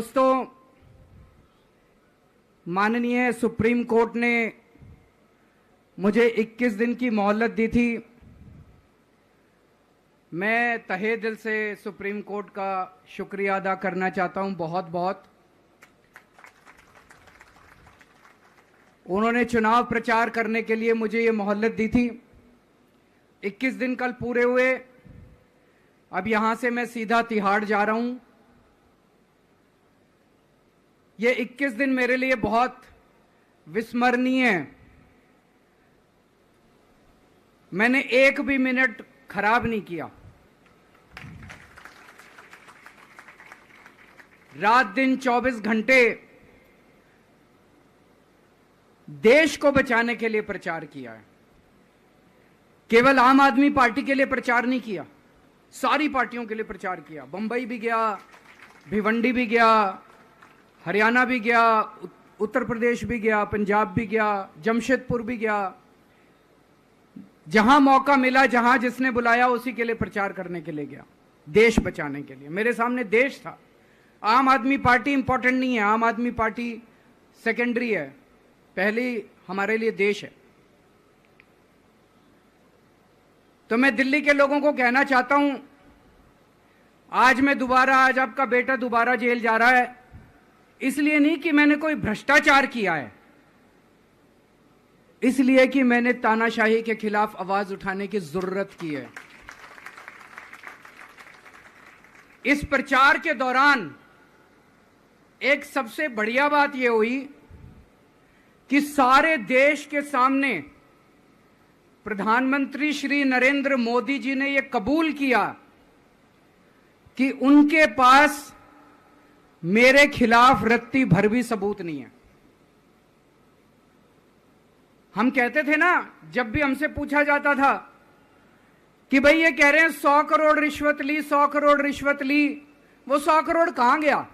दोस्तों, माननीय supreme court ने मुझे 21 दिन की मोहलत दी थी। मैं तहे दिल से सुप्रीम कोर्ट का शुक्रिया अदा करना चाहता हूं, बहुत बहुत। उन्होंने चुनाव प्रचार करने के लिए मुझे ये मोहलत दी थी। 21 दिन कल पूरे हुए। अब यहां से मैं सीधा तिहाड़ जा रहा हूं। ये 21 दिन मेरे लिए बहुत विस्मरणीय है। मैंने एक भी मिनट खराब नहीं किया। रात दिन 24 घंटे देश को बचाने के लिए प्रचार किया है। केवल आम आदमी पार्टी के लिए प्रचार नहीं किया, सारी पार्टियों के लिए प्रचार किया। बंबई भी गया, भिवंडी भी गया, हरियाणा भी गया, उत्तर प्रदेश भी गया, पंजाब भी गया, जमशेदपुर भी गया। जहां मौका मिला, जहां जिसने बुलाया, उसी के लिए प्रचार करने के लिए गया, देश बचाने के लिए। मेरे सामने देश था। आम आदमी पार्टी इंपॉर्टेंट नहीं है, आम आदमी पार्टी सेकेंडरी है, पहली हमारे लिए देश है। तो मैं दिल्ली के लोगों को कहना चाहता हूं, आज आपका बेटा दोबारा जेल जा रहा है, इसलिए नहीं कि मैंने कोई भ्रष्टाचार किया है, इसलिए कि मैंने तानाशाही के खिलाफ आवाज उठाने की जरूरत की है। इस प्रचार के दौरान एक सबसे बढ़िया बात यह हुई कि सारे देश के सामने प्रधानमंत्री श्री नरेंद्र मोदी जी ने यह कबूल किया कि उनके पास मेरे खिलाफ रत्ती भर भी सबूत नहीं है। हम कहते थे ना, जब भी हमसे पूछा जाता था कि भाई ये कह रहे हैं 100 करोड़ रिश्वत ली, 100 करोड़ रिश्वत ली, वो 100 करोड़ कहां गया?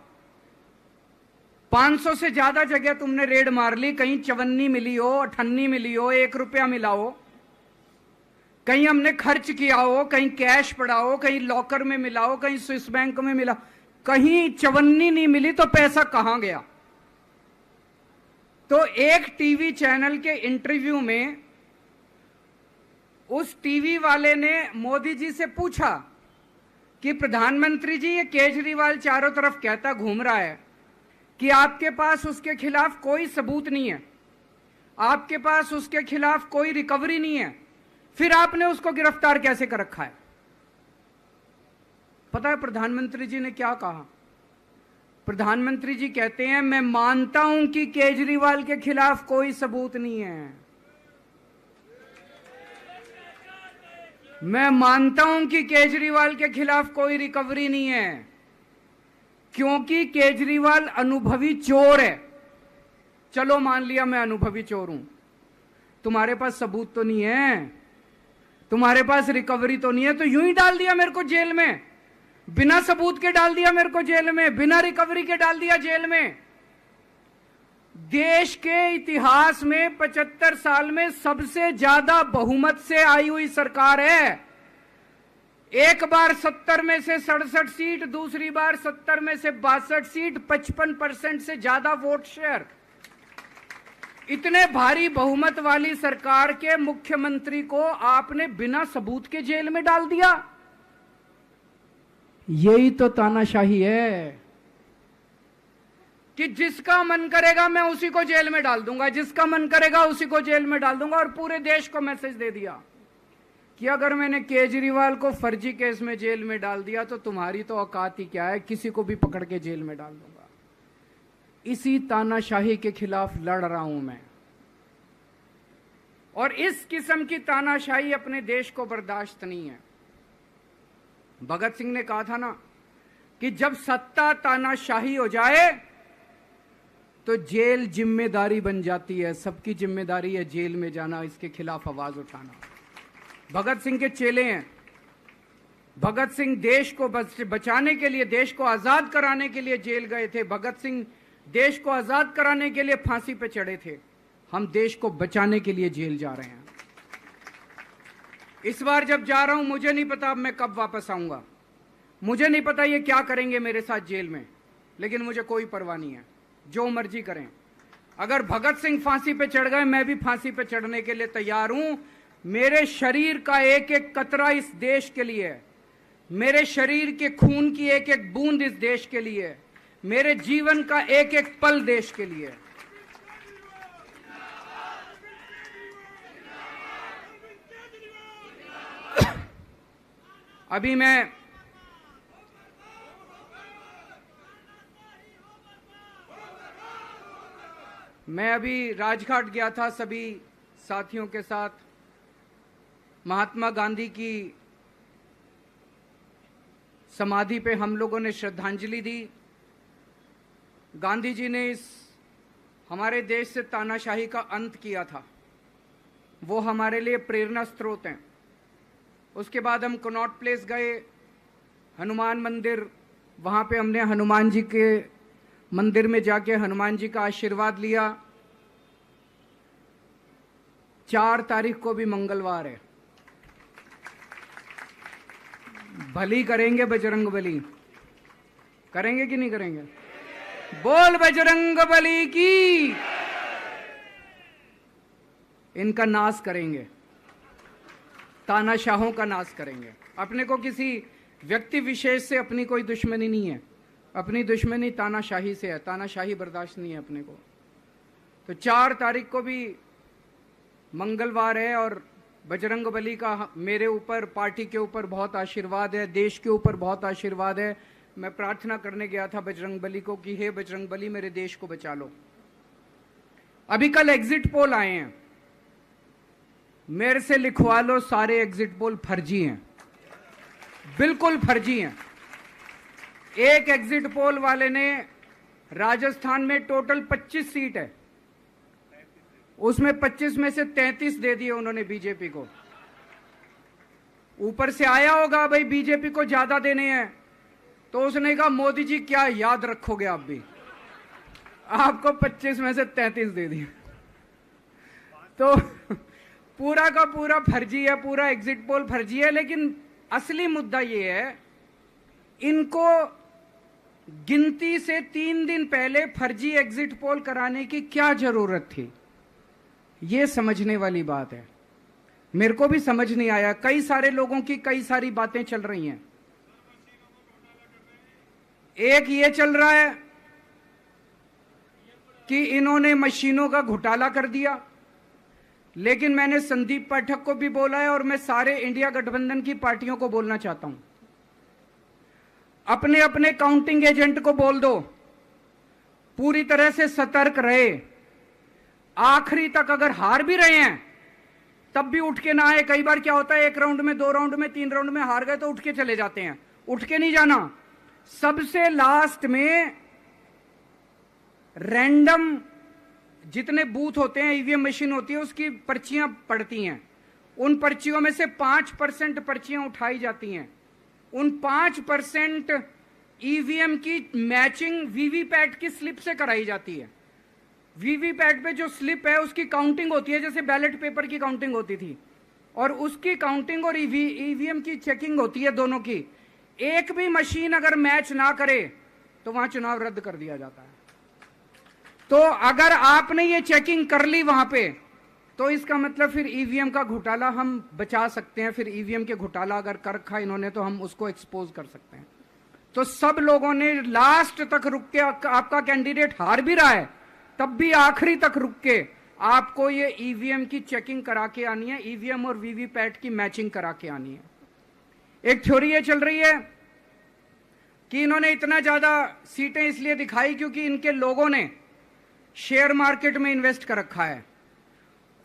500 से ज्यादा जगह तुमने रेड मार ली, कहीं चवन्नी मिली हो, अठन्नी मिली हो, 1 रुपया मिला हो, कहीं हमने खर्च किया हो, कहीं कैश पड़ा हो, कहीं लॉकर में मिला हो, कहीं स्विस बैंक में मिला, कहीं चवन्नी नहीं मिली, तो पैसा कहां गया? तो एक टीवी चैनल के इंटरव्यू में उस टीवी वाले ने मोदी जी से पूछा कि प्रधानमंत्री जी, ये केजरीवाल चारों तरफ कहता घूम रहा है कि आपके पास उसके खिलाफ कोई सबूत नहीं है, आपके पास उसके खिलाफ कोई रिकवरी नहीं है, फिर आपने उसको गिरफ्तार कैसे कर रखा है? पता है प्रधानमंत्री जी ने क्या कहा? प्रधानमंत्री जी कहते हैं, मैं मानता हूं कि केजरीवाल के खिलाफ कोई सबूत नहीं है, मैं मानता हूं कि केजरीवाल के खिलाफ कोई रिकवरी नहीं है, क्योंकि केजरीवाल अनुभवी चोर है। चलो मान लिया मैं अनुभवी चोर हूं, तुम्हारे पास सबूत तो नहीं है, तुम्हारे पास रिकवरी तो नहीं है, तो यूं ही डाल दिया मेरे को जेल में, बिना सबूत के डाल दिया मेरे को जेल में, बिना रिकवरी के डाल दिया जेल में। देश के इतिहास में 75 साल में सबसे ज्यादा बहुमत से आई हुई सरकार है। एक बार 70 में से 67 सीट, दूसरी बार 70 में से 62 सीट, 55% से ज्यादा वोट शेयर। इतने भारी बहुमत वाली सरकार के मुख्यमंत्री को आपने बिना सबूत के जेल में डाल दिया। यही तो तानाशाही है कि जिसका मन करेगा मैं उसी को जेल में डाल दूंगा, जिसका मन करेगा उसी को जेल में डाल दूंगा। और पूरे देश को मैसेज दे दिया कि अगर मैंने केजरीवाल को फर्जी केस में जेल में डाल दिया तो तुम्हारी तो औकात ही क्या है, किसी को भी पकड़ के जेल में डाल दूंगा। इसी तानाशाही के खिलाफ लड़ रहा हूं मैं, और इस किस्म की तानाशाही अपने देश को बर्दाश्त नहीं है। भगत सिंह ने कहा था ना कि जब सत्ता तानाशाही हो जाए तो जेल जिम्मेदारी बन जाती है, सबकी जिम्मेदारी है जेल में जाना, इसके खिलाफ आवाज उठाना। भगत सिंह के चेले हैं। भगत सिंह देश को बचाने के लिए, देश को आजाद कराने के लिए जेल गए थे। भगत सिंह देश को आजाद कराने के लिए फांसी पे चढ़े थे। हम देश को बचाने के लिए जेल जा रहे हैं। इस बार जब जा रहा हूं, मुझे नहीं पता अब मैं कब वापस आऊंगा, मुझे नहीं पता ये क्या करेंगे मेरे साथ जेल में। लेकिन मुझे कोई परवाह नहीं है, जो मर्जी करें। अगर भगत सिंह फांसी पे चढ़ गए, मैं भी फांसी पे चढ़ने के लिए तैयार हूं। मेरे शरीर का एक एक कतरा इस देश के लिए है, मेरे शरीर के खून की एक एक बूंद इस देश के लिए है, मेरे जीवन का एक एक पल देश के लिए है। अभी मैं अभी राजघाट गया था सभी साथियों के साथ। महात्मा गांधी की समाधि पे हम लोगों ने श्रद्धांजलि दी। गांधी जी ने इस हमारे देश से तानाशाही का अंत किया था, वो हमारे लिए प्रेरणा स्रोत हैं। उसके बाद हम कनॉट प्लेस गए, हनुमान मंदिर, वहाँ पे हमने हनुमान जी के मंदिर में जाके हनुमान जी का आशीर्वाद लिया। 4 तारीख को भी मंगलवार है, भली करेंगे बजरंग बली, करेंगे कि नहीं करेंगे? बोल बजरंग बली की। इनका नाश करेंगे, तानाशाहों का नाश करेंगे। अपने को किसी व्यक्ति विशेष से अपनी कोई दुश्मनी नहीं है, अपनी दुश्मनी तानाशाही से है। तानाशाही बर्दाश्त नहीं है अपने को। तो 4 तारीख को भी मंगलवार है और बजरंग बली का मेरे ऊपर, पार्टी के ऊपर बहुत आशीर्वाद है, देश के ऊपर बहुत आशीर्वाद है। मैं प्रार्थना करने गया था बजरंग बली को कि हे बजरंग बली, मेरे देश को बचा लो। अभी कल एग्जिट पोल आए हैं, मेरे से लिखवा लो, सारे एग्जिट पोल फर्जी हैं, बिल्कुल फर्जी हैं। एक एग्जिट पोल वाले ने राजस्थान में टोटल 25 सीट है, उसमें 25 में से 33 दे दिए उन्होंने बीजेपी को। ऊपर से आया होगा भाई बीजेपी को ज्यादा देने हैं, तो उसने कहा मोदी जी क्या याद रखोगे आप भी, आपको 25 में से 33 दे दिए। तो पूरा का पूरा फर्जी है, पूरा एग्जिट पोल फर्जी है। लेकिन असली मुद्दा ये है, इनको गिनती से 3 दिन पहले फर्जी एग्जिट पोल कराने की क्या जरूरत थी, ये समझने वाली बात है। मेरे को भी समझ नहीं आया। कई सारे लोगों की कई सारी बातें चल रही हैं। एक ये चल रहा है कि इन्होंने मशीनों का घोटाला कर दिया, लेकिन मैंने संदीप पाठक को भी बोला है और मैं सारे इंडिया गठबंधन की पार्टियों को बोलना चाहता हूं, अपने अपने काउंटिंग एजेंट को बोल दो, पूरी तरह से सतर्क रहे। आखिरी तक अगर हार भी रहे हैं तब भी उठ के ना आए। कई बार क्या होता है, 1 राउंड में, 2 राउंड में, 3 राउंड में हार गए तो उठ के चले जाते हैं। उठ के नहीं जाना। सबसे लास्ट में रैंडम जितने बूथ होते हैं, ईवीएम मशीन होती है, उसकी पर्चियां पड़ती हैं। उन पर्चियों में से 5% पर्चियां उठाई जाती हैं। उन 5% ईवीएम की मैचिंग वीवीपैट की स्लिप से कराई जाती है। वीवीपैट पे जो स्लिप है उसकी काउंटिंग होती है, जैसे बैलेट पेपर की काउंटिंग होती थी, और उसकी काउंटिंग और ईवीएम की चेकिंग होती है दोनों की। एक भी मशीन अगर मैच ना करे तो वहां चुनाव रद्द कर दिया जाता है। तो अगर आपने ये चेकिंग कर ली वहां पे, तो इसका मतलब फिर ईवीएम का घोटाला हम बचा सकते हैं। फिर ईवीएम के घोटाला अगर कर रखा इन्होंने तो हम उसको एक्सपोज कर सकते हैं। तो सब लोगों ने लास्ट तक रुक के, आपका कैंडिडेट हार भी रहा है तब भी आखिरी तक रुक के आपको ये ईवीएम की चेकिंग करा के आनी है, ईवीएम और वीवीपैट की मैचिंग करा के आनी है। एक थ्योरी ये चल रही है कि इन्होंने इतना ज्यादा सीटें इसलिए दिखाई क्योंकि इनके लोगों ने शेयर मार्केट में इन्वेस्ट कर रखा है,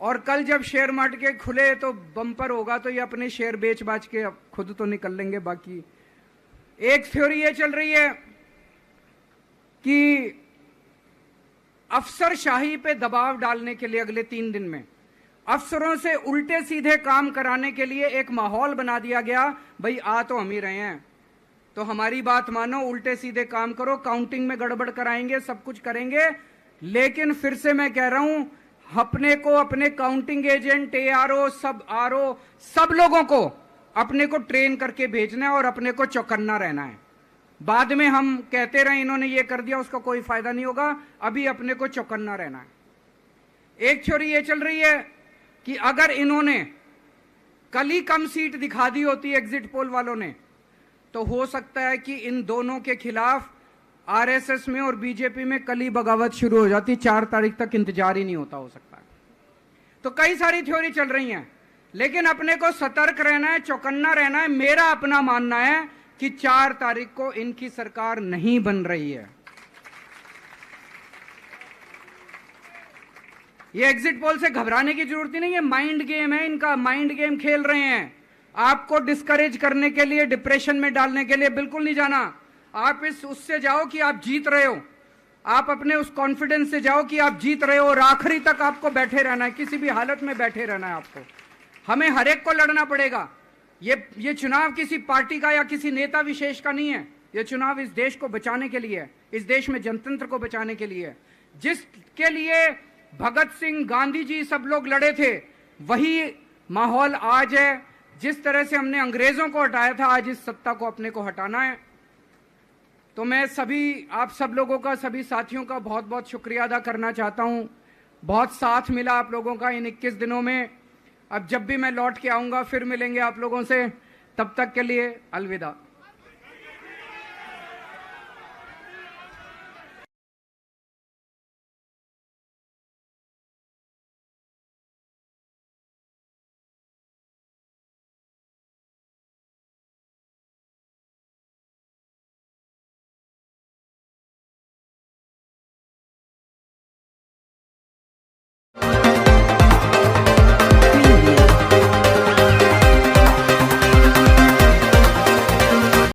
और कल जब शेयर मार्केट खुले तो बम्पर होगा, तो ये अपने शेयर बेच बाच के खुद तो निकल लेंगे। बाकी एक थ्योरी ये चल रही है कि अफसरशाही पे दबाव डालने के लिए अगले 3 दिन में अफसरों से उल्टे सीधे काम कराने के लिए एक माहौल बना दिया गया। भाई आ तो हम ही रहे हैं, तो हमारी बात मानो, उल्टे सीधे काम करो, काउंटिंग में गड़बड़ कराएंगे, सब कुछ करेंगे। लेकिन फिर से मैं कह रहा हूं, अपने को, अपने काउंटिंग एजेंट, एआरओ, सब आरओ, सब लोगों को अपने को ट्रेन करके भेजना है और अपने को चौकन्ना रहना है। बाद में हम कहते रहे इन्होंने ये कर दिया, उसका कोई फायदा नहीं होगा। अभी अपने को चौकन्ना रहना है। एक थ्योरी ये चल रही है कि अगर इन्होंने कल ही कम सीट दिखा दी होती एग्जिट पोल वालों ने, तो हो सकता है कि इन दोनों के खिलाफ आरएसएस में और बीजेपी में कल ही बगावत शुरू हो जाती। 4 तारीख तक इंतजार ही नहीं होता, हो सकता है। तो कई सारी थ्योरी चल रही हैं, लेकिन अपने को सतर्क रहना है, चौकन्ना रहना है। मेरा अपना मानना है कि 4 तारीख को इनकी सरकार नहीं बन रही है। ये एग्जिट पोल से घबराने की जरूरत ही नहीं है, माइंड गेम है इनका, माइंड गेम खेल रहे हैं। आपको डिस्करेज करने के लिए, डिप्रेशन में डालने के लिए बिल्कुल नहीं जाना। आप उससे जाओ कि आप जीत रहे हो, आप अपने उस कॉन्फिडेंस से जाओ कि आप जीत रहे हो, और आखिरी तक आपको बैठे रहना है, किसी भी हालत में बैठे रहना है आपको। हमें हर एक को लड़ना पड़ेगा। ये चुनाव किसी पार्टी का या किसी नेता विशेष का नहीं है। ये चुनाव इस देश को बचाने के लिए है, इस देश में जनतंत्र को बचाने के लिए है। जिसके लिए भगत सिंह, गांधी जी सब लोग लड़े थे, वही माहौल आज है। जिस तरह से हमने अंग्रेजों को हटाया था, आज इस सत्ता को अपने को हटाना है। तो मैं आप सब लोगों का, सभी साथियों का बहुत बहुत शुक्रिया अदा करना चाहता हूं। बहुत साथ मिला आप लोगों का इन 21 दिनों में। अब जब भी मैं लौट के आऊंगा फिर मिलेंगे आप लोगों से। तब तक के लिए अलविदा।